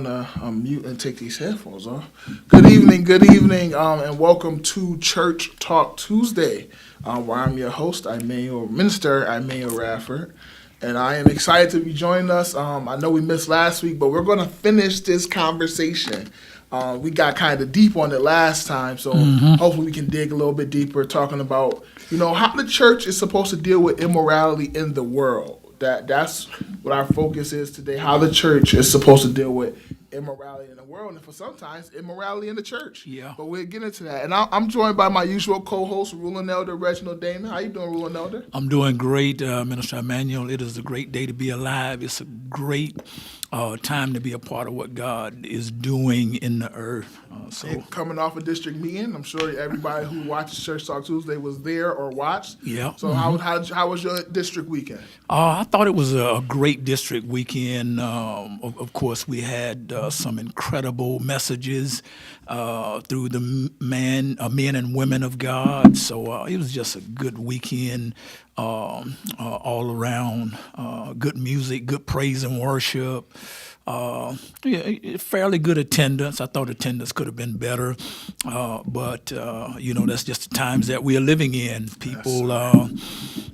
to mute and take these headphones off. Good evening, and welcome to Church Talk Tuesday, where I'm your host, Minister Emmanuel Rafford, and I am excited to be joining us. I know we missed last week, but we're going to finish this conversation. We got kind of deep on it last time, so hopefully we can dig a little bit deeper, talking about, how the church is supposed to deal with immorality in the world. That's what our focus is today, how the church is supposed to deal with immorality in the world, and for sometimes immorality in the church. Yeah. But we'll get into that. And I'm joined by my usual co-host, Ruling Elder Reginald Damon. How you doing, Ruling Elder? I'm doing great, Minister Emmanuel. It is a great day to be alive. It's a great time to be a part of what God is doing in the earth. And coming off a district meeting, I'm sure everybody who watches Church Talk Tuesday was there or watched. Yeah. So how was your district weekend? I thought it was a great district weekend. Of course, we had some incredible messages through the men and women of God. So it was just a good weekend all around. Good music, good praise and worship. Fairly good attendance. I thought attendance could have been better, but that's just the times that we are living in. People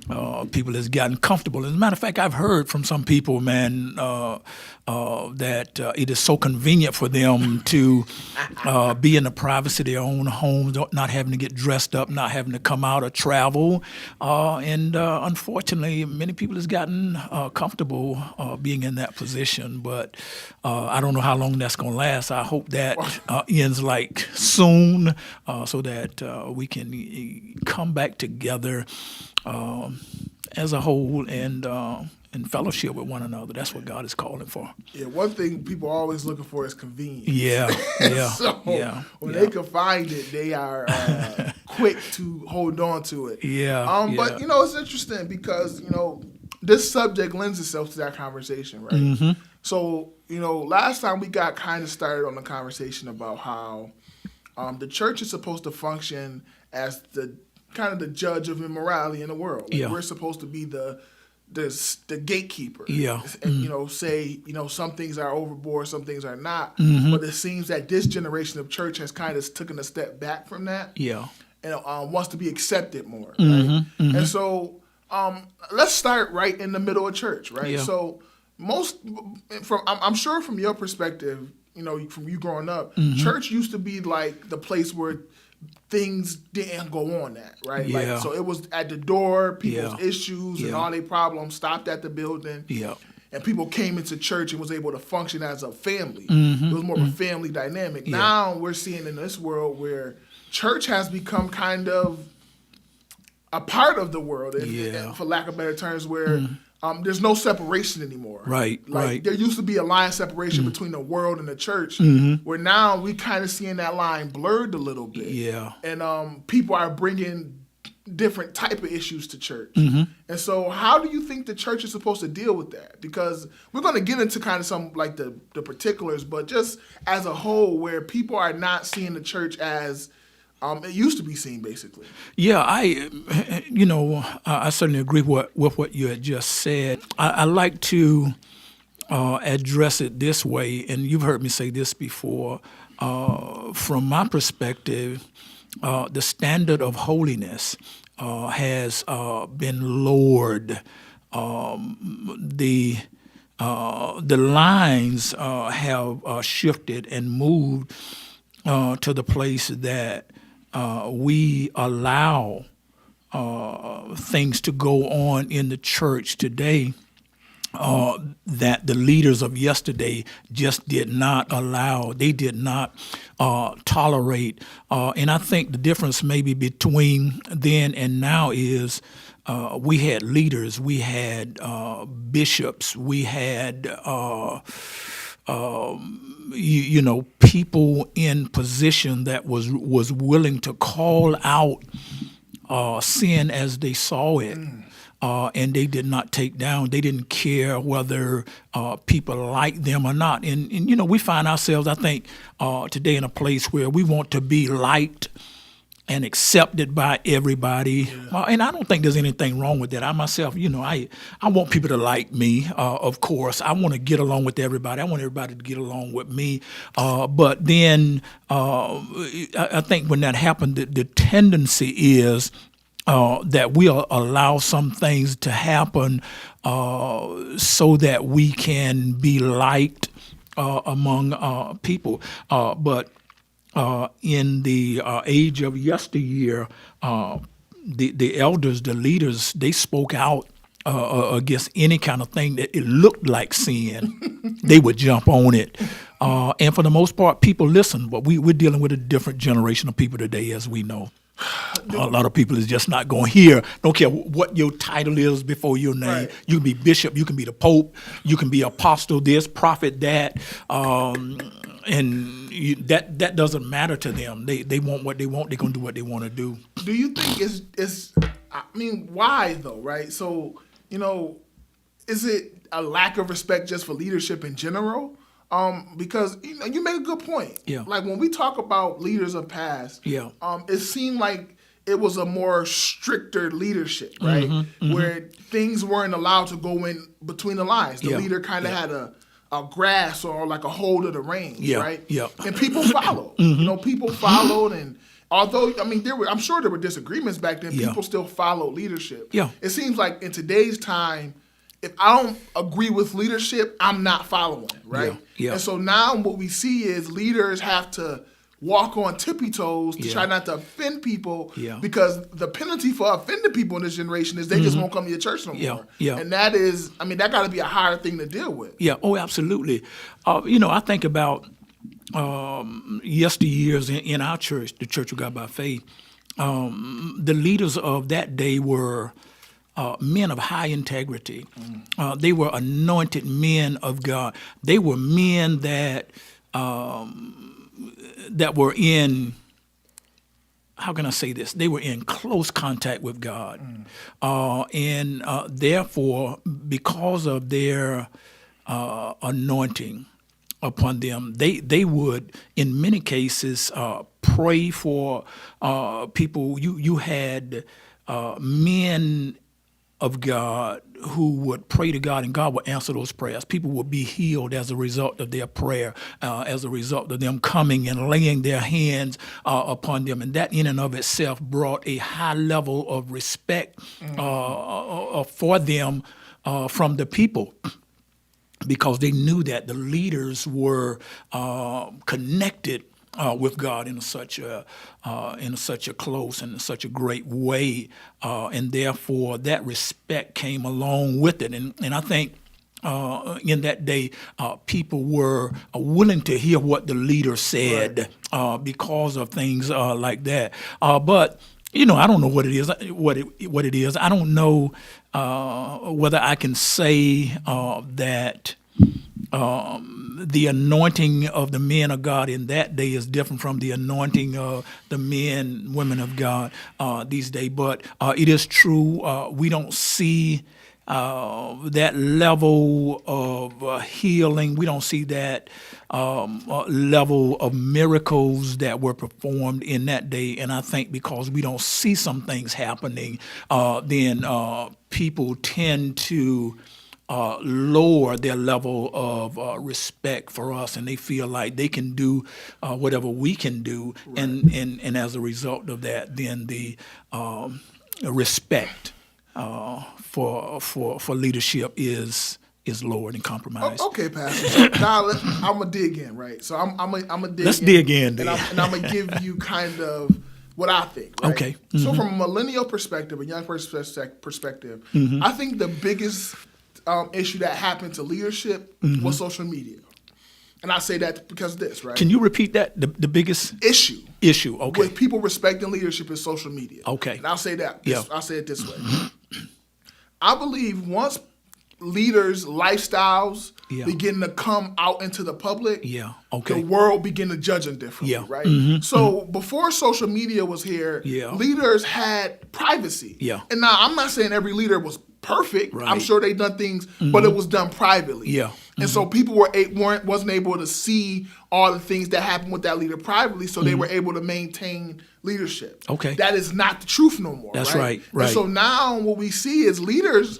has gotten comfortable. As a matter of fact, I've heard from some people, man, that it is so convenient for them to be in the privacy of their own homes, not having to get dressed up, not having to come out or travel, and unfortunately, many people has gotten comfortable being in that position, but I don't know how long that's going to last. I hope that ends like soon, so that we can come back together as a whole and in fellowship with one another. That's what God is calling for. Yeah, one thing people are always looking for is convenience. Yeah. So when they can find it, they are quick to hold on to it. But it's interesting because this subject lends itself to that conversation, right? Mm-hmm. So last time we got kind of started on the conversation about how the church is supposed to function as the kind of the judge of immorality in the world. We're supposed to be the gatekeeper. And say some things are overboard, some things are not. Mm-hmm. But it seems that this generation of church has kind of taken a step back from that. And wants to be accepted more. Right? Mm-hmm. Mm-hmm. And so let's start right in the middle of church. Right. So I'm sure from your perspective, from you growing up, church used to be like the place where things didn't go on that, right? Yeah. So it was at the door, people's issues and all their problems stopped at the building. And people came into church and was able to function as a family. It was more of a family dynamic. Now we're seeing in this world where church has become kind of a part of the world, for lack of better terms, where there's no separation anymore. Right. There used to be a line separation between the world and the church, where now we kind of seeing that line blurred a little bit. And people are bringing different type of issues to church. And so how do you think the church is supposed to deal with that? Because we're going to get into kind of some like the particulars, but just as a whole, where people are not seeing the church as it used to be seen, basically. I certainly agree with what you had just said. I like to address it this way, and you've heard me say this before. From my perspective, the standard of holiness has been lowered. The lines have shifted and moved to the place that we allow things to go on in the church today that the leaders of yesterday just did not allow. They did not tolerate. And I think the difference maybe between then and now is we had leaders, we had bishops, we had people in position that was willing to call out sin as they saw it, and they did not take down. They didn't care whether people liked them or not. And we find ourselves, I think, today in a place where we want to be liked and accepted by everybody. And I don't think there's anything wrong with that. I myself, I want people to like me, of course. I want to get along with everybody. I want everybody to get along with me. But then I think when that happened, the tendency is that we'll allow some things to happen so that we can be liked among people. But in the age of yesteryear, the elders, the leaders, they spoke out against any kind of thing that it looked like sin. They would jump on it. And for the most part, people listen. But we're dealing with a different generation of people today, as we know. A lot of people is just not going to hear. Don't care what your title is before your name. Right. You can be bishop. You can be the pope. You can be apostle this, prophet that. That doesn't matter to them. They want what they want. They're going to do what they want to do. Do you think it's I mean, why though, right? So, is it a lack of respect just for leadership in general? Because you made a good point. Yeah. Like when we talk about leaders of past, Yeah. It seemed like it was a more stricter leadership, right? Where things weren't allowed to go in between the lines. The leader kind of had a grasp or like a hold of the reins, right? Yeah. And people followed. People followed, and although I'm sure there were disagreements back then. Yeah. People still followed leadership. Yeah. It seems like in today's time, if I don't agree with leadership, I'm not following, right? Yeah. And so now what we see is leaders have to walk on tippy toes to try not to offend people because the penalty for offending people in this generation is they just won't come to your church no more. Yeah. And that is, that got to be a hard thing to deal with. Yeah. Oh, absolutely. I think about yesteryears in our church, the Church of God by Faith. The leaders of that day were men of high integrity. They were anointed men of God. They were men that were in, how can I say this? They were in close contact with God. And therefore, because of their anointing upon them, they would, in many cases, pray for people. You had men of God who would pray to God, and God would answer those prayers. People would be healed as a result of their prayer, as a result of them coming and laying their hands upon them. And that in and of itself brought a high level of respect for them from the people, because they knew that the leaders were connected with God in such a close and such a great way, and therefore that respect came along with it. And I think in that day, people were willing to hear what the leader said because of things like that. But I don't know what it is. What it is. I don't know whether I can say that. The anointing of the men of God in that day is different from the anointing of the men, women of God these days. But it is true, we don't see that level of healing. We don't see that level of miracles that were performed in that day. And I think because we don't see some things happening, then people tend to lower their level of respect for us, and they feel like they can do whatever we can do, and as a result of that, then the respect for leadership is lowered and compromised. Okay, Pastor. So now I'm gonna dig in, right? So I'm gonna dig. Let's dig in, and I'm gonna give you kind of what I think. Right? Okay. So from a millennial perspective, a young person's perspective, I think the biggest issue that happened to leadership was social media. And I say that because of this, right? Can you repeat that? The biggest issue, okay, with people respecting leadership is social media. Okay. And I'll say that. I'll say it this way. I believe once leaders' lifestyles begin to come out into the public, the world begin to judge them differently, right? So before social media was here, leaders had privacy. And now I'm not saying every leader was perfect. I'm Right. sure they done things, but it was done privately. Yeah. And so people wasn't able to see all the things that happened with that leader privately, so they were able to maintain leadership. Okay. That is not the truth no more. That's right. And so now what we see is leaders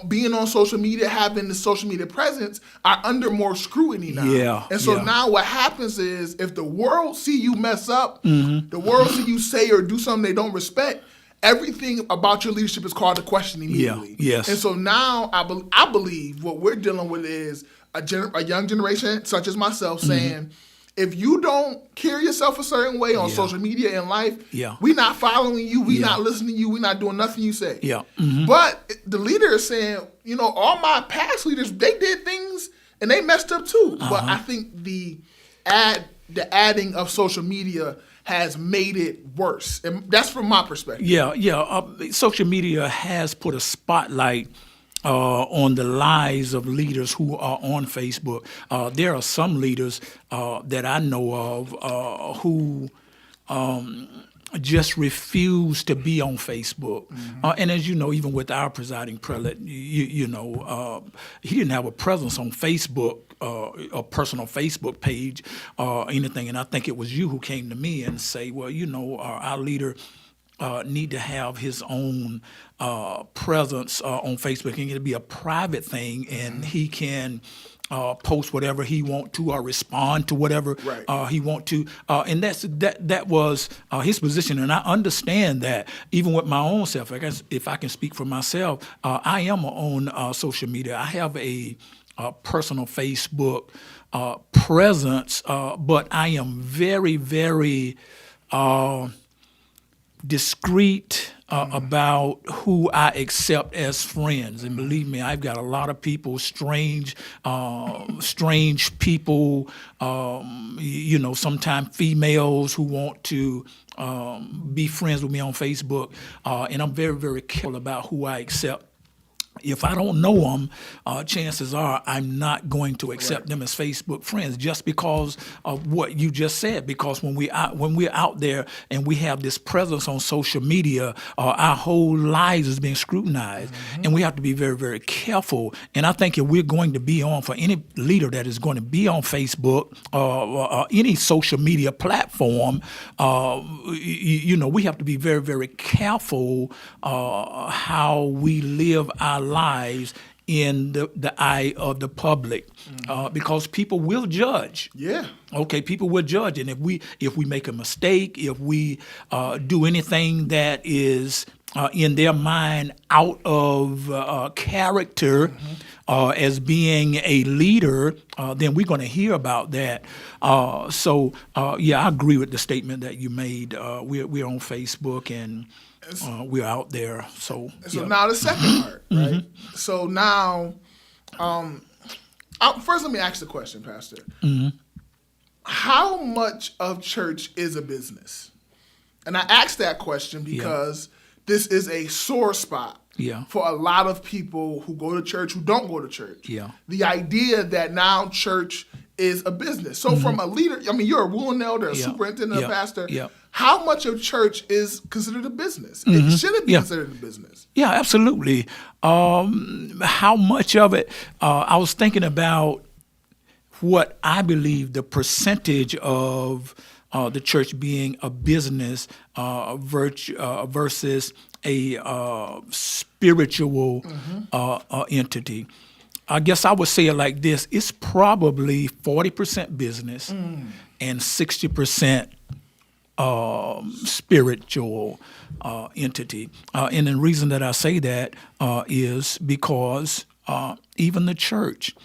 being on social media, having the social media presence, are under more scrutiny now. Yeah, And so yeah. now what happens is, if the world see you mess up, the world see you say or do something they don't respect, everything about your leadership is called to question immediately. Yes. And so now I believe what we're dealing with is a young generation such as myself saying, if you don't carry yourself a certain way on social media and life, we not following you, we not listening to you, we not doing nothing you say. Yeah. But the leader is saying, all my past leaders, they did things and they messed up too. But I think the adding of social media has made it worse. And that's from my perspective. Social media has put a spotlight on the lives of leaders who are on Facebook. There are some leaders that I know of who just refuse to be on Facebook. And as you know, even with our presiding prelate, he didn't have a presence on Facebook, a personal Facebook page or anything. And I think it was you who came to me and say, well, our leader need to have his own presence on Facebook, and it'll be a private thing, and he can post whatever he want to or respond to whatever he want to, and that was his position. And I understand that. Even with my own self, I guess if I can speak for myself, I am on social media. I have a personal Facebook presence, but I am very, very discreet about who I accept as friends. And believe me, I've got a lot of people, strange people, sometimes females who want to be friends with me on Facebook. And I'm very, very careful about who I accept. If I don't know them, chances are I'm not going to accept them as Facebook friends, just because of what you just said. Because when we're out there and we have this presence on social media, our whole lives is being scrutinized, and we have to be very, very careful. And I think if we're going to be on, for any leader that is going to be on Facebook or any social media platform, we have to be very, very careful how we live our lives in the eye of the public, because people will judge. Yeah. Okay, people will judge, and if we make a mistake, if we do anything that is in their mind out of character as being a leader, then we're going to hear about that. So I agree with the statement that you made. We're on Facebook and we're out there. So now the second part, right? So now, first let me ask the question, Pastor. How much of church is a business? And I ask that question because this is a sore spot for a lot of people who go to church, who don't go to church. The idea that now church is a business. So from a leader, you're a ruling elder, a superintendent, a pastor. How much of church is considered a business? Should it be considered a business? Yeah, absolutely. How much of it? I was thinking about what I believe the percentage of the church being a business versus a spiritual entity. I guess I would say it like this: it's probably 40% business and 60% spiritual entity. And the reason that I say that is because even the church,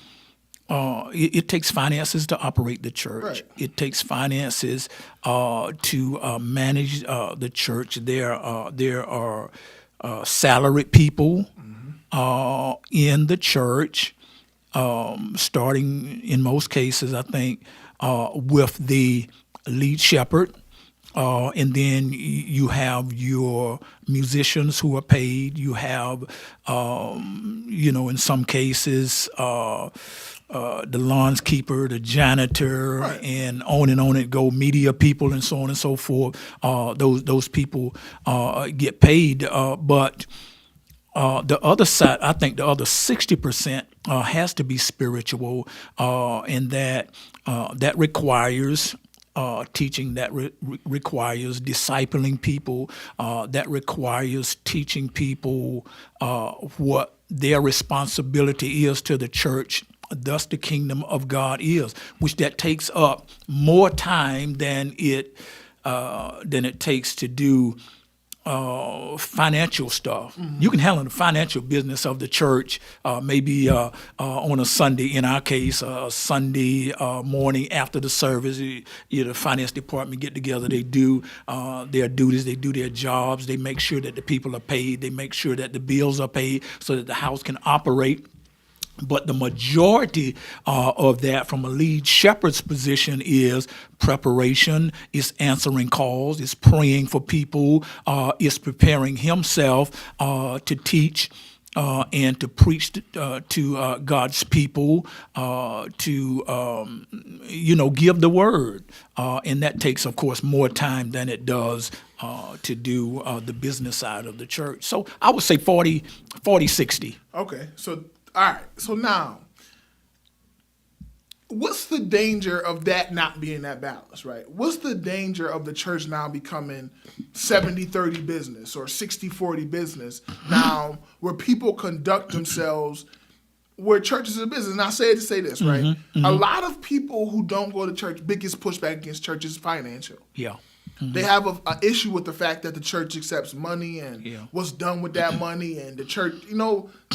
it takes finances to operate the church. Right. It takes finances to manage the church. There are salaried people in the church, starting in most cases, I think, with the lead shepherd. And then you have your musicians who are paid. You have, in some cases, the lawnskeeper, the janitor, and on it go, media people, and so on and so forth. Those people get paid, but The other side, I think the other 60% has to be spiritual, and that requires teaching, that requires discipling people, that requires teaching people what their responsibility is to the church, thus the kingdom of God is, which that takes up more time than it takes to do financial stuff. You can handle the financial business of the church, maybe on a Sunday. In our case, Sunday morning after the service, the finance department get together. They do their duties. They do their jobs. They make sure that the people are paid. They make sure that the bills are paid so that the house can operate. But the majority of that from a lead shepherd's position is preparation, is answering calls, is praying for people, is preparing himself to teach and to preach to God's people, to give the word. And that takes, of course, more time than it does to do the business side of the church. So I would say 40-60. Okay, so all right. So now, what's the danger of that not being that balance, right? What's the danger of the church now becoming 70-30 business or 60-40 business now, where people conduct themselves where church is a business? And I say it to say this, right? A lot of people who don't go to church, biggest pushback against church is financial. Yeah. They have an issue with the fact that the church accepts money and what's done with that money, and the church,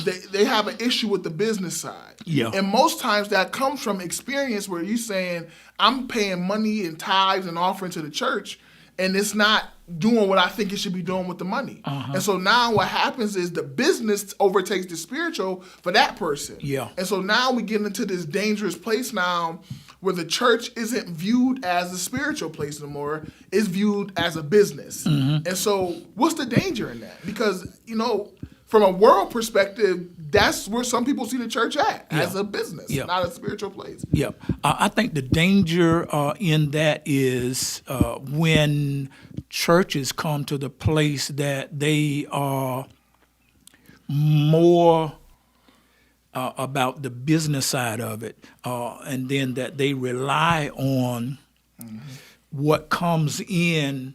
they have an issue with the business side. Yeah. And most times that comes from experience where you're saying, I'm paying money and tithes and offering to the church, and it's not doing what I think it should be doing with the money. And so now what happens is the business overtakes the spiritual for that person. Yeah. And so now we get into this dangerous place now where the church isn't viewed as a spiritual place anymore, it's viewed as a business. And so what's the danger in that? Because, from a world perspective, that's where some people see the church at, as a business, not a spiritual place. Yeah. I think the danger in that is when churches come to the place that they are more about the business side of it, and then that they rely on what comes in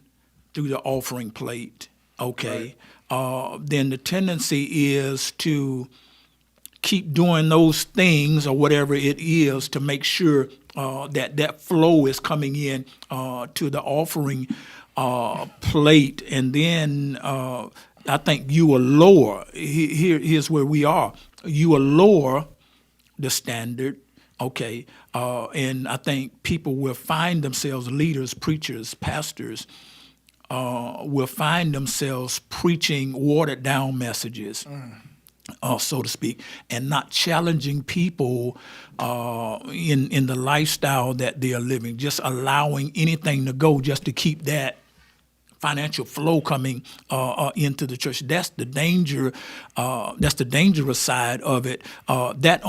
through the offering plate, okay? Right. Then the tendency is to keep doing those things or whatever it is to make sure that flow is coming in to the offering plate, and then I think you will lower. Here's where we are. You will lower the standard, okay? And I think people will find themselves, leaders, preachers, pastors, will find themselves preaching watered down messages, so to speak, and not challenging people in the lifestyle that they are living, just allowing anything to go just to keep that financial flow coming into the church. That's the danger. That's the dangerous side of it. That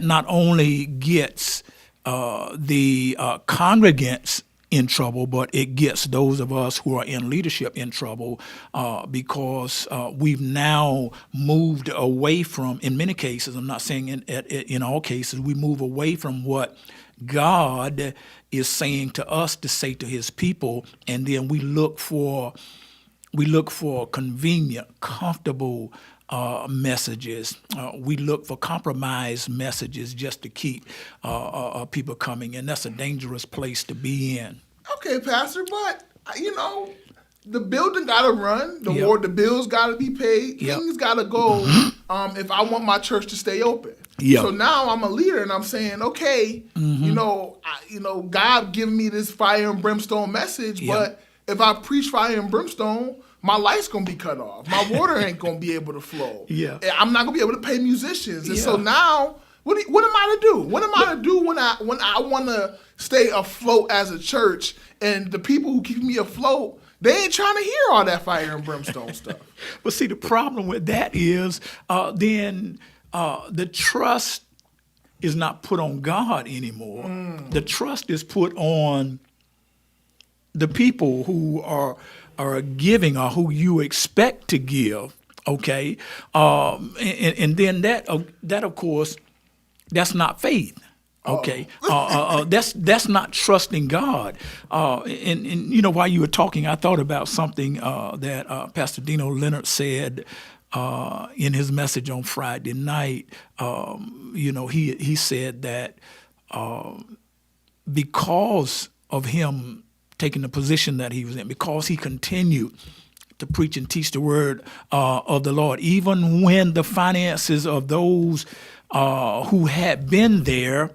not only gets the congregants in trouble, but it gets those of us who are in leadership in trouble because we've now moved away from, in many cases, I'm not saying in all cases, we move away from what God is saying to us to say to his people, and then we look for convenient, comfortable messages. We look for compromise messages just to keep people coming, and that's a dangerous place to be in. Okay, Pastor, but the building got to run. The bills got to be paid. Things got to go if I want my church to stay open. So now I'm a leader, and I'm saying, okay, God giving me this fire and brimstone message, but if I preach fire and brimstone, my light's going to be cut off. My water ain't going to be able to flow. I'm not going to be able to pay musicians. And so now, what am I to do? What am I to do when I want to stay afloat as a church, and the people who keep me afloat, they ain't trying to hear all that fire and brimstone stuff? But see, the problem with that is then the trust is not put on God anymore. The trust is put on the people who are giving or who you expect to give Okay, and then that of course, that's not faith. Okay, that's not trusting God. And while you were talking, I thought about something that Pastor Dino Leonard said in his message on Friday night. He said that because of him taking the position that he was in, because he continued to preach and teach the word of the Lord, even when the finances of those who had been there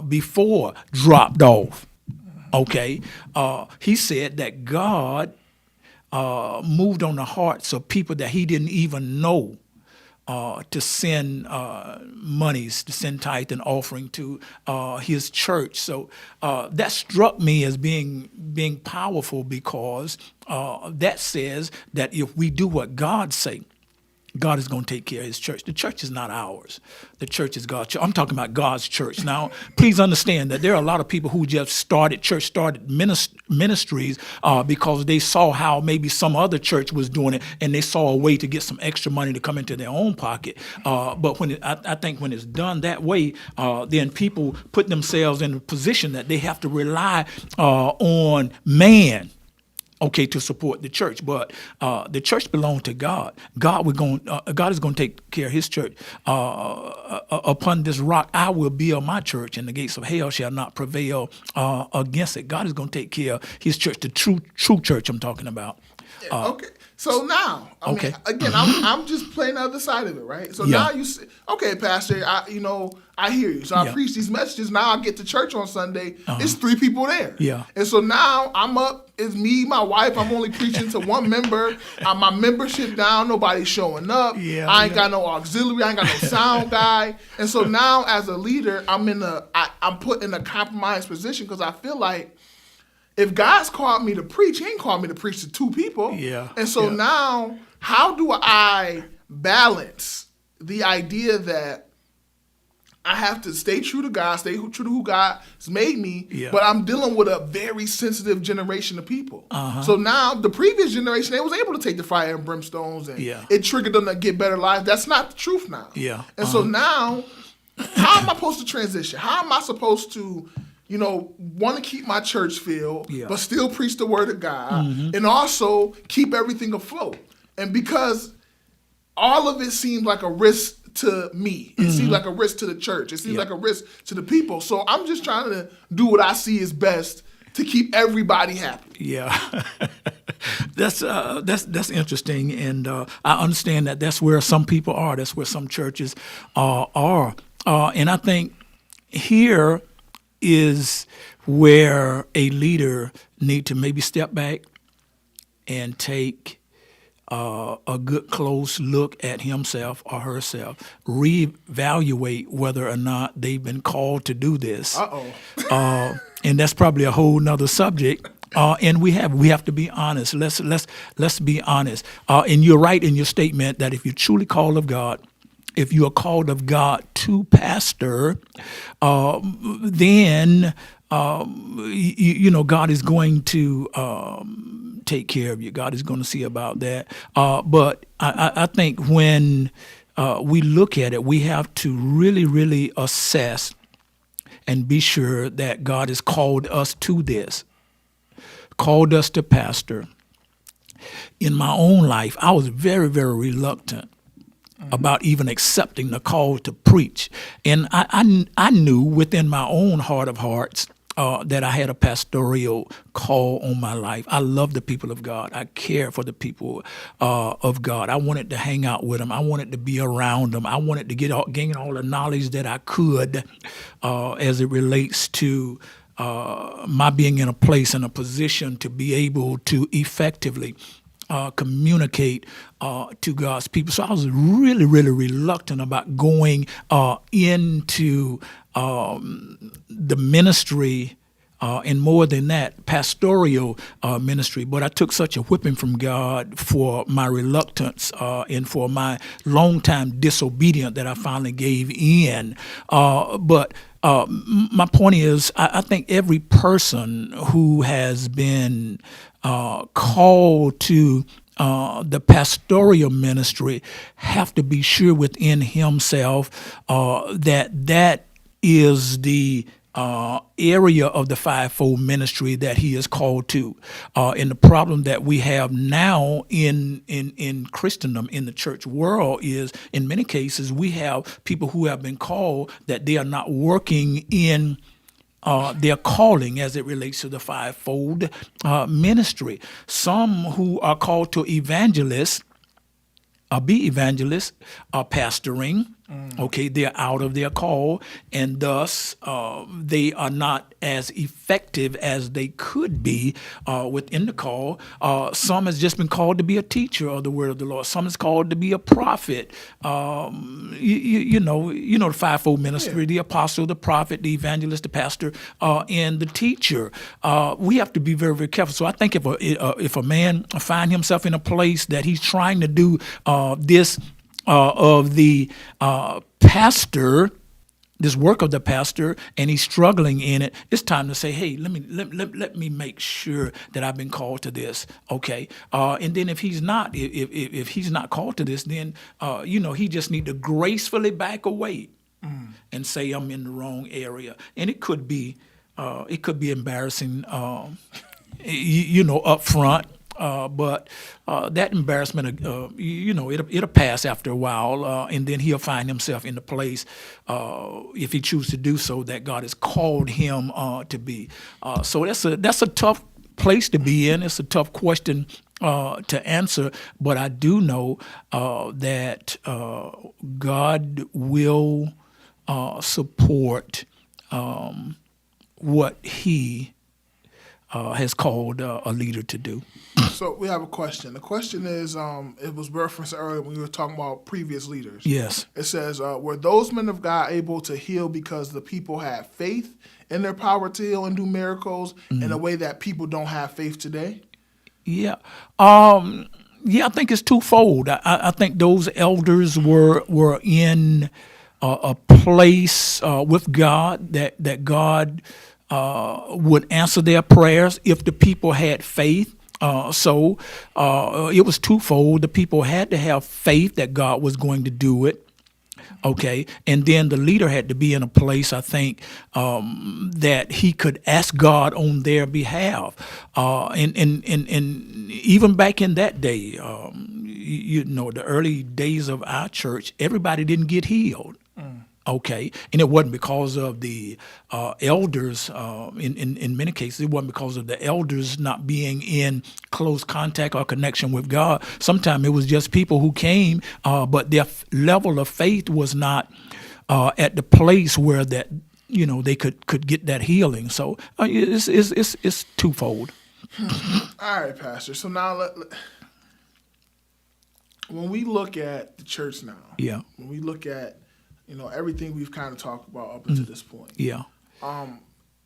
before dropped off. Okay, he said that God moved on the hearts of people that he didn't even know to send monies, to send tithe and offering to his church. So that struck me as being powerful, because that says that if we do what God say, God is going to take care of his church. The church is not ours. The church is God's church. I'm talking about God's church. Now, please understand that there are a lot of people who just started ministries because they saw how maybe some other church was doing it, and they saw a way to get some extra money to come into their own pocket. But I think when it's done that way, then people put themselves in a position that they have to rely on man, okay, to support the church. But the church belongs to God. God is going to take care of his church. Upon this rock I will build my church, and the gates of hell shall not prevail against it. God is going to take care of his church, the true church I'm talking about. Okay. So now, I mean, again, I'm just playing the other side of it, right? So now you say, okay, Pastor, I hear you. So I preach these messages. Now I get to church on Sunday. It's 3 people there. Yeah. And so now I'm up. It's me, my wife. I'm only preaching to one member. My membership down. Nobody's showing up. I ain't got no auxiliary. I ain't got no sound guy. And so now, as a leader, I'm put in a compromised position, because I feel like, if God's called me to preach, he ain't called me to preach to 2 people. Yeah. And so now, how do I balance the idea that I have to stay true to God, stay true to who God has made me, but I'm dealing with a very sensitive generation of people. So now, the previous generation, they was able to take the fire and brimstones, and it triggered them to get better lives. That's not the truth now. And so now, how am I supposed to transition? How am I supposed to want to keep my church filled, but still preach the word of God, and also keep everything afloat? And because all of it seems like a risk to me, it seems like a risk to the church, it seems like a risk to the people. So I'm just trying to do what I see is best to keep everybody happy. Yeah, that's interesting, and I understand that that's where some people are. That's where some churches are, and I think here is where a leader need to maybe step back and take a good close look at himself or herself, reevaluate whether or not they've been called to do this. And that's probably a whole nother subject. And we have to be honest. Let's be honest. And you're right in your statement that if you're truly called of God, if you are called of God to pastor, then God is going to take care of you. God is going to see about that. But I think when we look at it, we have to really, really assess and be sure that God has called us to this, called us to pastor. In my own life, I was very, very reluctant about even accepting the call to preach. And I knew within my own heart of hearts that I had a pastoral call on my life. I love the people of God. I care for the people of God. I wanted to hang out with them. I wanted to be around them. I wanted to gain all the knowledge that I could as it relates to my being in a place, in a position to be able to effectively communicate to God's people. So I was really, really reluctant about going into the ministry, and more than that, pastoral ministry. But I took such a whipping from God for my reluctance and for my long-time disobedience that I finally gave in. But my point is, I think every person who has been called to the pastoral ministry have to be sure within himself that is the area of the fivefold ministry that he is called to. And the problem that we have now in Christendom, in the church world, is in many cases we have people who have been called that they are not working in their calling as it relates to the fivefold ministry. Some who are called to evangelists, be evangelists, are pastoring. Okay, they're out of their call, and thus they are not as effective as they could be within the call. Some has just been called to be a teacher of the word of the Lord. Some is called to be a prophet. You know the fivefold ministry: the apostle, the prophet, the evangelist, the pastor, and the teacher. We have to be very, very careful. So I think if a man find himself in a place that he's trying to do this. Of the pastor, this work of the pastor, and he's struggling in it, it's time to say, hey, let me make sure that I've been called to this, okay? And then if he's not, if he's not called to this, then he just need to gracefully back away and say I'm in the wrong area, and it could be embarrassing, up front. But that embarrassment, it'll pass after a while, and then he'll find himself in the place, if he chooses to do so, that God has called him to be. So that's a tough place to be in. It's a tough question to answer, but I do know that God will support what He has called a leader to do. So we have a question. The question is, it was referenced earlier when we were talking about previous leaders. Yes. It says, were those men of God able to heal because the people had faith in their power to heal and do miracles in a way that people don't have faith today? Yeah. I think it's twofold. I think those elders were in a place with God that God would answer their prayers if the people had faith. So it was twofold. The people had to have faith that God was going to do it. Okay, and then the leader had to be in a place, I think, that he could ask God on their behalf. And even back in that day, the early days of our church, everybody didn't get healed. Okay, and it wasn't because of the elders. In many cases, it wasn't because of the elders not being in close contact or connection with God. Sometimes it was just people who came, but their level of faith was not at the place where that they could get that healing. So it's twofold. All right, Pastor. So now when we look at the church now, when we look at everything we've kind of talked about up until this point. Yeah.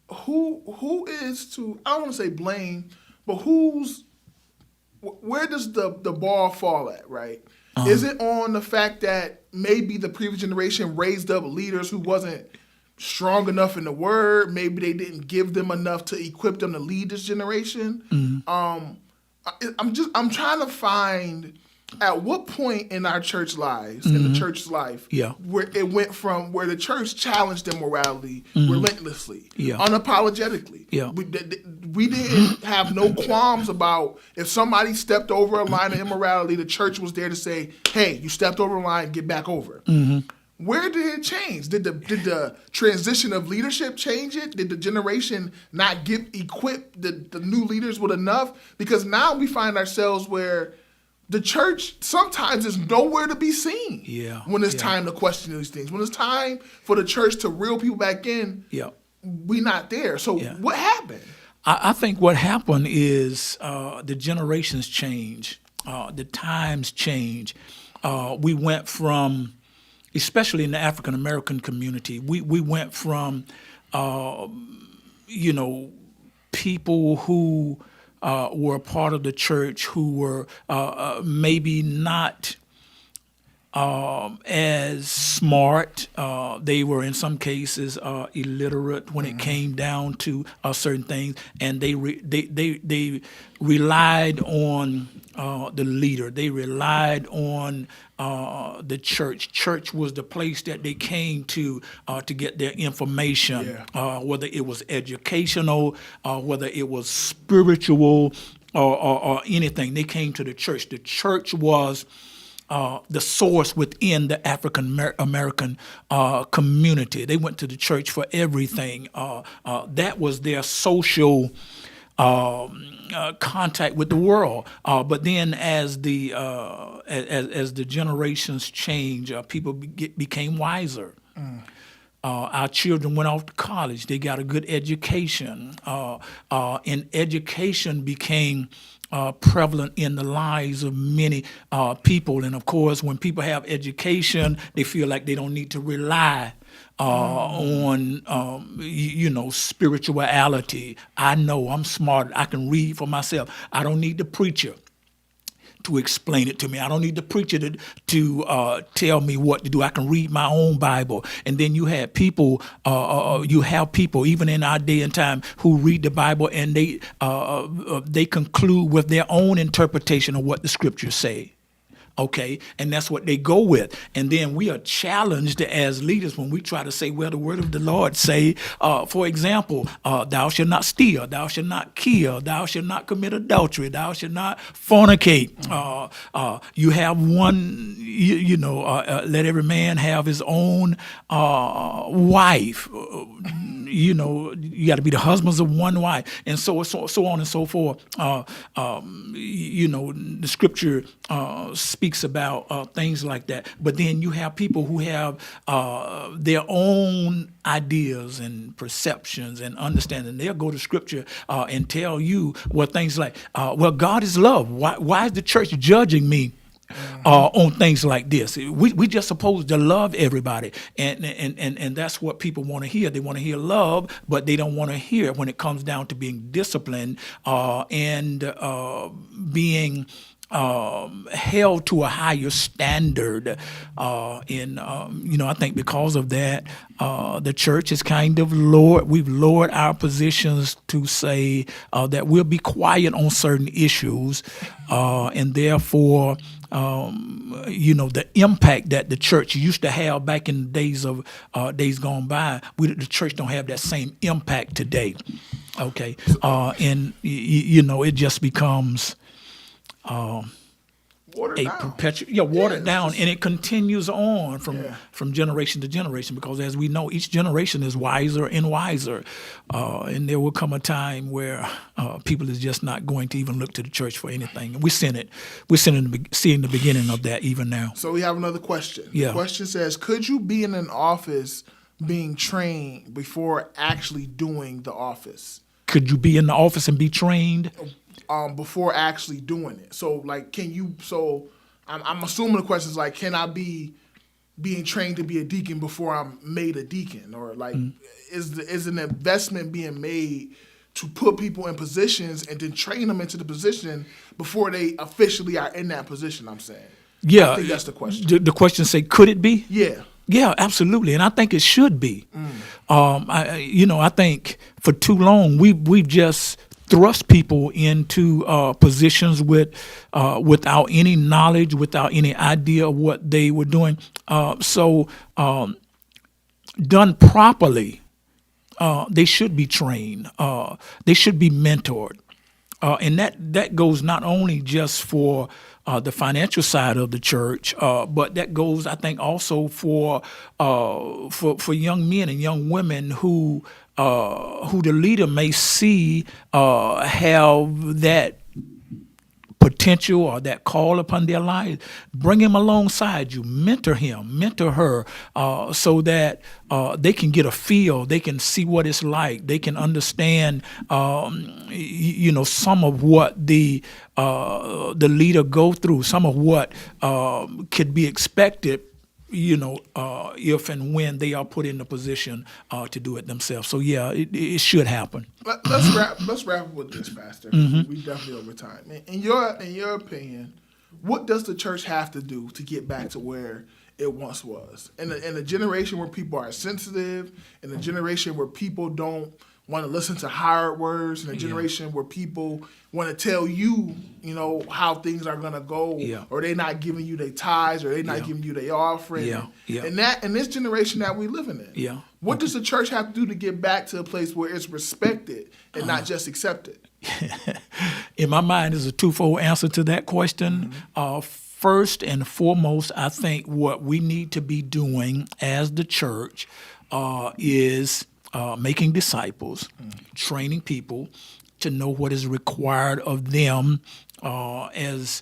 Who is to, I don't want to say blame, but where does the ball fall at, right? Is it on the fact that maybe the previous generation raised up leaders who wasn't strong enough in the word? Maybe they didn't give them enough to equip them to lead this generation? I'm trying to find at what point in our church lives, in the church's life, where it went from where the church challenged immorality relentlessly, unapologetically. We didn't have no qualms about if somebody stepped over a line of immorality, the church was there to say, hey, you stepped over a line, get back over. Where did it change? Did the transition of leadership change it? Did the generation not equip the new leaders with enough? Because now we find ourselves where the church sometimes is nowhere to be seen when it's time to question these things. When it's time for the church to reel people back in, we not there. So what happened? I think what happened is the generations change, the times change. We went from, especially in the African American community, we went from, people who were a part of the church who were maybe not as smart. They were in some cases illiterate when it came down to certain things, and they relied on the leader. They relied on the church. Church was the place that they came to get their information, whether it was educational, whether it was spiritual, or anything. They came to the church. The church was the source within the African American community. They went to the church for everything. That was their social contact with the world. But then, as the generations change, people became wiser. Our children went off to college. They got a good education, and education became prevalent in the lives of many people. And of course, when people have education, they feel like they don't need to rely on spirituality. I know I'm smart. I can read for myself. I don't need the preacher to explain it to me. I don't need the preacher to tell me what to do. I can read my own Bible. And then you have people even in our day and time who read the Bible and they conclude with their own interpretation of what the scriptures say. Okay, and that's what they go with. And then we are challenged as leaders when we try to say, well, the word of the Lord say, for example, thou shalt not steal, thou shalt not kill, thou shalt not commit adultery, thou shalt not fornicate. You have one, let every man have his own wife. You got to be the husbands of one wife, and so on and so forth. The scripture speaks about things like that. But then you have people who have their own ideas and perceptions and understanding. They'll go to scripture and tell you things like, well, God is love. Why is the church judging me on things like this? We just supposed to love everybody, and that's what people want to hear. They want to hear love, but they don't want to hear when it comes down to being disciplined and being held to a higher standard. I think because of that, the church is kind of we've lowered our positions to say that we'll be quiet on certain issues, and therefore, the impact that the church used to have back in the days gone by, the church don't have that same impact today. Okay, and it just becomes watered down, and it continues on from generation to generation, because as we know, each generation is wiser and wiser, and there will come a time where people is just not going to even look to the church for anything. And we're seeing the beginning of that even now. So we have another question. Yeah. The question says, could you be in an office being trained before actually doing the office? Could you be in the office and be trained? Before actually doing it. So, like, can you? So, I'm assuming the question is like, can I be being trained to be a deacon before I'm made a deacon, or like, is an investment being made to put people in positions and then train them into the position before they officially are in that position? I'm saying. Yeah, I think that's the question. The question say, could it be? Yeah. Yeah, absolutely, and I think it should be. I think for too long we've just thrust people into positions without any knowledge, without any idea of what they were doing. So done properly, they should be trained. They should be mentored. And that goes not only just for the financial side of the church, but that goes, I think, also for young men and young women who the leader may see have that potential or that call upon their lives. Bring him alongside you, mentor him, mentor her, so that they can get a feel, they can see what it's like, they can understand, some of what the leader go through, some of what could be expected, if and when they are put in the position to do it themselves. So yeah, it should happen. Let's wrap up with this, Pastor. Mm-hmm. We definitely over time. In your opinion, what does the church have to do to get back to where it once was? In a generation where people are sensitive, in a generation where people don't want to listen to hard words, and a generation where people want to tell you, how things are gonna go, or they not giving you their tithes, or they not giving you their offering. And that in this generation that we living in. What does the church have to do to get back to a place where it's respected and not just accepted? In my mind, is a twofold answer to that question. First and foremost, I think what we need to be doing as the church is making disciples, training people to know what is required of them as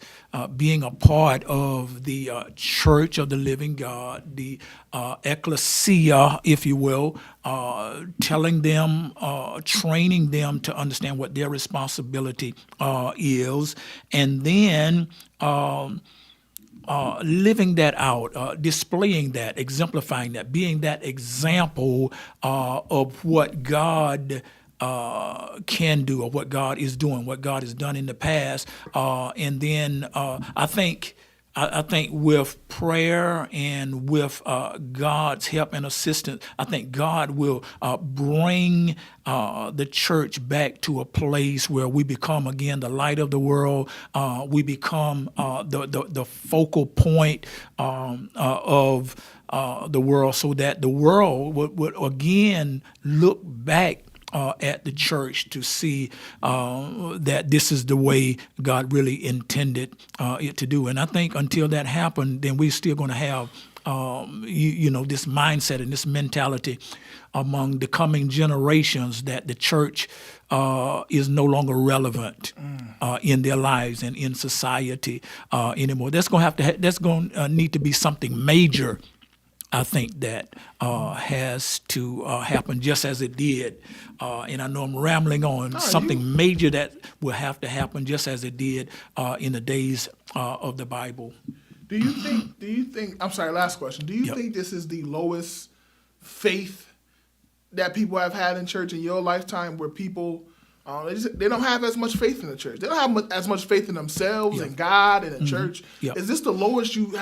being a part of the church of the living God, the ecclesia, if you will, telling them, training them to understand what their responsibility is, and then living that out, displaying that, exemplifying that, being that example of what God can do, or what God is doing, what God has done in the past, and then I think with prayer and with God's help and assistance, I think God will bring the church back to a place where we become again the light of the world. We become the focal point of the world, so that the world would again look back at the church to see that this is the way God really intended it to do. And I think until that happened, then we're still going to have this mindset and this mentality among the coming generations that the church is no longer relevant in their lives and in society anymore. That's going to need to be something major, I think, that has to happen, just as it did. And I know I'm rambling on. Something major that will have to happen, just as it did in the days of the Bible. Do you think, I'm sorry, last question. Do you think this is the lowest faith that people have had in church in your lifetime, where people, they don't have as much faith in the church? They don't have as much faith in themselves and God and the church. Is this the lowest you've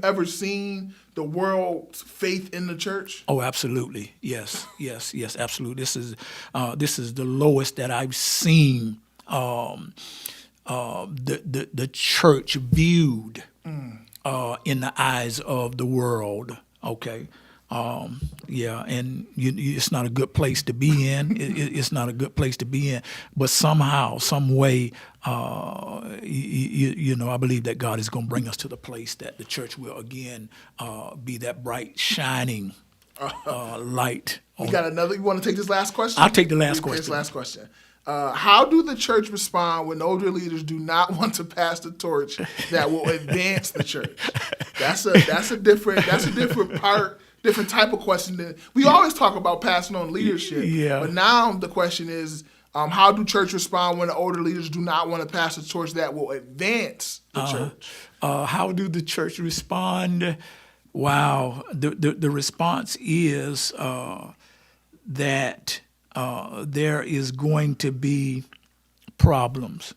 ever seen the world's faith in the church? Oh, absolutely. Yes, absolutely. This is the lowest that I've seen the church viewed in the eyes of the world. Okay. And it's not a good place to be in. It's not a good place to be in. But somehow, some way, I believe that God is going to bring us to the place that the church will again be that bright, shining light. You got another? You want to take this last question? I'll take the last question. This last question. How do the church respond when older leaders do not want to pass the torch that will advance the church? That's a different different type of question. We always talk about passing on leadership, but now the question is, how do church respond when the older leaders do not want to pass the torch that will advance the church? How do the church respond? Wow, the response is that there is going to be problems.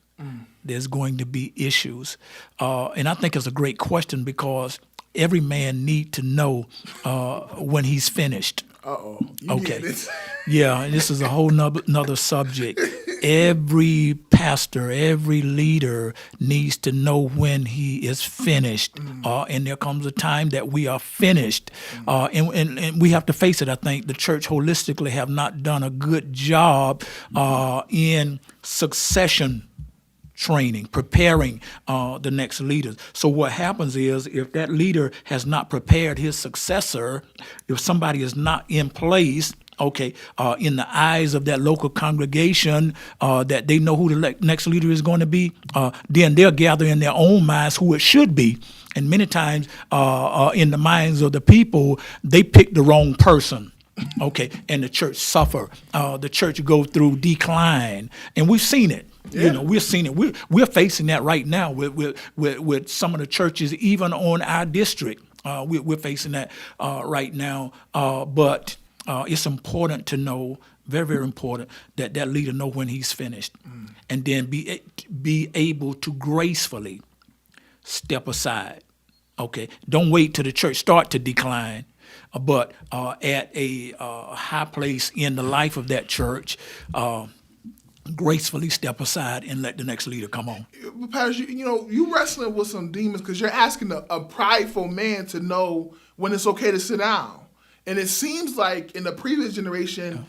There's going to be issues, and I think it's a great question, because every man need to know when he's finished. Okay. And this is a whole nother subject. Every pastor, every leader needs to know when he is finished. And there comes a time that we are finished. And we have to face it. I think the church holistically have not done a good job in succession training, preparing the next leaders. So what happens is, if that leader has not prepared his successor, if somebody is not in place, in the eyes of that local congregation, that they know who the next leader is going to be, then they'll gather in their own minds who it should be. And many times in the minds of the people, they pick the wrong person. And the church suffer. The church go through decline. And we've seen it. We're seeing it. We're facing that right now with some of the churches, even on our district. We're facing that right now. But it's important to know, very, very important, that leader know when he's finished, and then be able to gracefully step aside. Don't wait till the church start to decline but at a high place in the life of that church, gracefully step aside and let the next leader come on. Pastor, you wrestling with some demons because you're asking a prideful man to know when it's okay to sit down. And it seems like in the previous generation,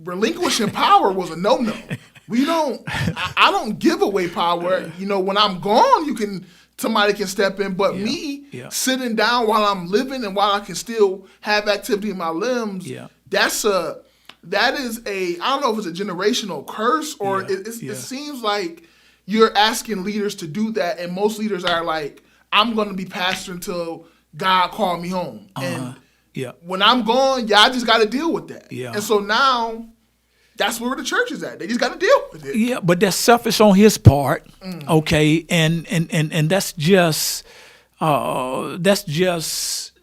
relinquishing power was a no-no. I don't give away power. When I'm gone, somebody can step in, but me sitting down while I'm living and while I can still have activity in my limbs, that is I don't know if it's a generational curse or it seems like you're asking leaders to do that, and most leaders are like, I'm going to be pastor until God called me home. And when I'm gone, I just got to deal with that. Yeah. And so now that's where the church is at. They just got to deal with it. Yeah, but that's selfish on his part, okay? And that's just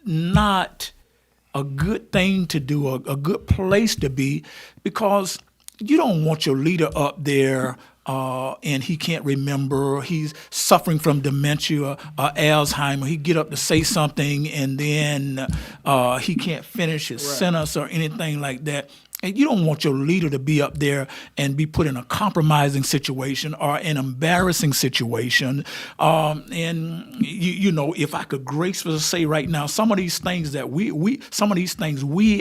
not a good thing to do, a good place to be, because you don't want your leader up there and he can't remember. He's suffering from dementia, Alzheimer. He get up to say something and then he can't finish his sentence or anything like that. And you don't want your leader to be up there and be put in a compromising situation or an embarrassing situation. And if I could gracefully say right now, some of these things that we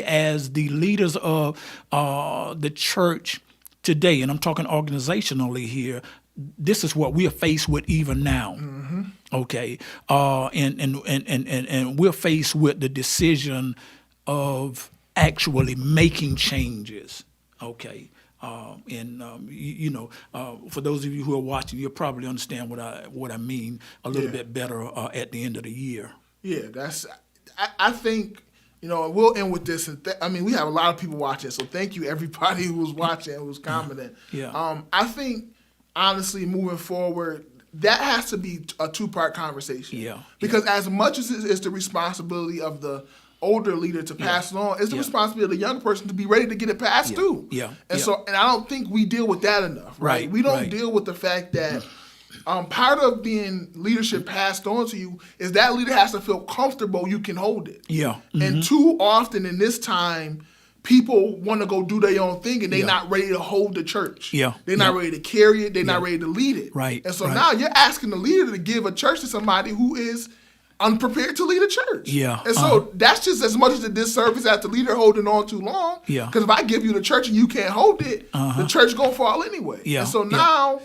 as the leaders of the church today, and I'm talking organizationally here, this is what we are faced with even now. Mm-hmm. Okay, and we're faced with the decision of actually making changes, okay? For those of you who are watching, you'll probably understand what I mean a little bit better at the end of the year. Yeah, I think, we'll end with this. We have a lot of people watching, so thank you everybody who was watching, who was commenting. Yeah. I think, honestly, moving forward, that has to be a two-part conversation. Yeah. Because as much as it is the responsibility of the older leader to pass it on, it's the responsibility of the young person to be ready to get it passed too. Yeah. And I don't think we deal with that enough, right? We don't deal with the fact that part of being leadership passed on to you is that leader has to feel comfortable you can hold it. Yeah. Mm-hmm. And too often in this time, people want to go do their own thing and they're not ready to hold the church. Yeah. They're not ready to carry it. They're not ready to lead it. Right. And so now you're asking the leader to give a church to somebody who is unprepared to lead a church. Yeah. And so that's just as much as a disservice as the leader holding on too long. Yeah. Because if I give you the church and you can't hold it, the church going to fall anyway. Yeah. And so now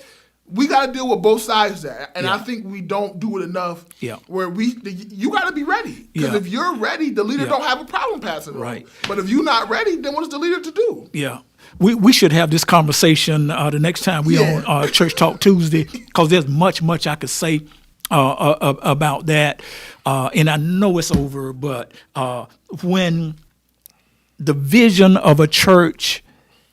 we got to deal with both sides of that. And I think we don't do it enough where you got to be ready. Because if you're ready, the leader don't have a problem passing it on. But if you're not ready, then what is the leader to do? Yeah. We should have this conversation the next time we on Church Talk Tuesday, because there's much I could say about that, and I know it's over, but when the vision of a church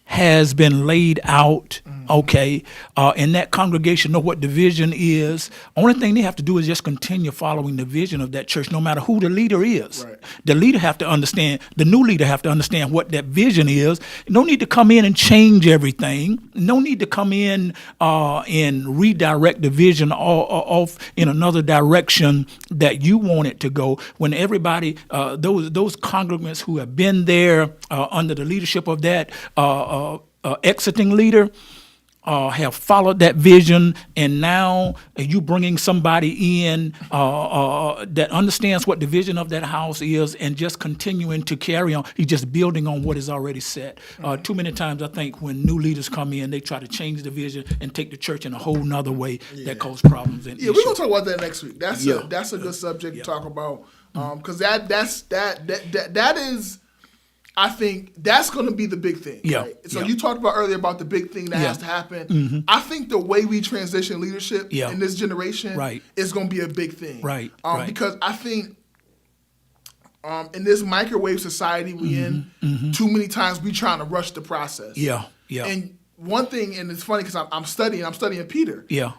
has been laid out, okay, and that congregation know what the vision is, only thing they have to do is just continue following the vision of that church, no matter who the leader is. Right. The leader have to understand, the new leader have to understand what that vision is. No need to come in and change everything. No need to come in and redirect the vision off in another direction that you want it to go, when everybody, those congregants who have been there under the leadership of that exiting leader have followed that vision, and now you bringing somebody in that understands what the vision of that house is and just continuing to carry on. He's just building on what is already set. Too many times I think when new leaders come in, they try to change the vision and take the church in a whole nother way that causes problems. And we're going to talk about that next week. That's a good subject to talk about, because that is, I think that's going to be the big thing. Yeah. Right? So you talked about earlier about the big thing that has to happen. Mm-hmm. I think the way we transition leadership in this generation is going to be a big thing. Right. Because I think in this microwave society we in, too many times we trying to rush the process. Yeah. Yeah. And one thing, and it's funny because I'm studying Peter. Yeah.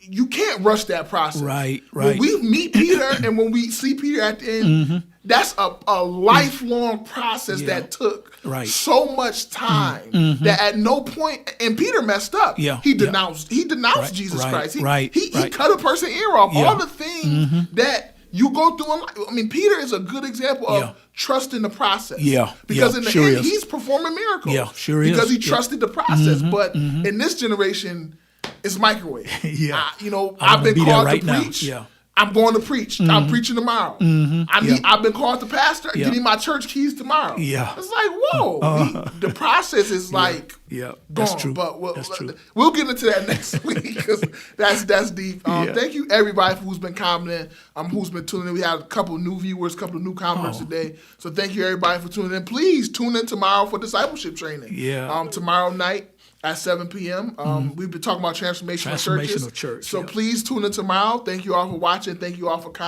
You can't rush that process. Right. When we meet Peter and when we see Peter at the end, that's a lifelong process that took so much time that at no point, and Peter messed up. Yeah. He denounced Jesus Christ. He cut a person's ear off. All the things that you go through. I mean, Peter is a good example of Yeah. trusting the process. Yeah, because yeah, in the sure end, is. he's performing miracles. Yeah, sure is. Because he Yeah. trusted the process. But in this generation, it's microwave. Yeah. I've been be there called right to now. preach. Yeah. I'm going to preach. I'm preaching tomorrow. I've been called to pastor. Yeah. Getting my church keys tomorrow. Yeah. It's like, whoa. The process is like Yeah, gone. that's true. But That's true. we'll get into that next week because that's deep. Yeah. Thank you everybody who's been commenting, who's been tuning in. We had a couple of new viewers, a couple of new commenters today. So thank you everybody for tuning in. Please tune in tomorrow for discipleship training. Yeah. Tomorrow night at 7 p.m. We've been talking about transformational churches. Transformational church, So yeah. please tune in tomorrow. Thank you all for watching. Thank you all for commenting.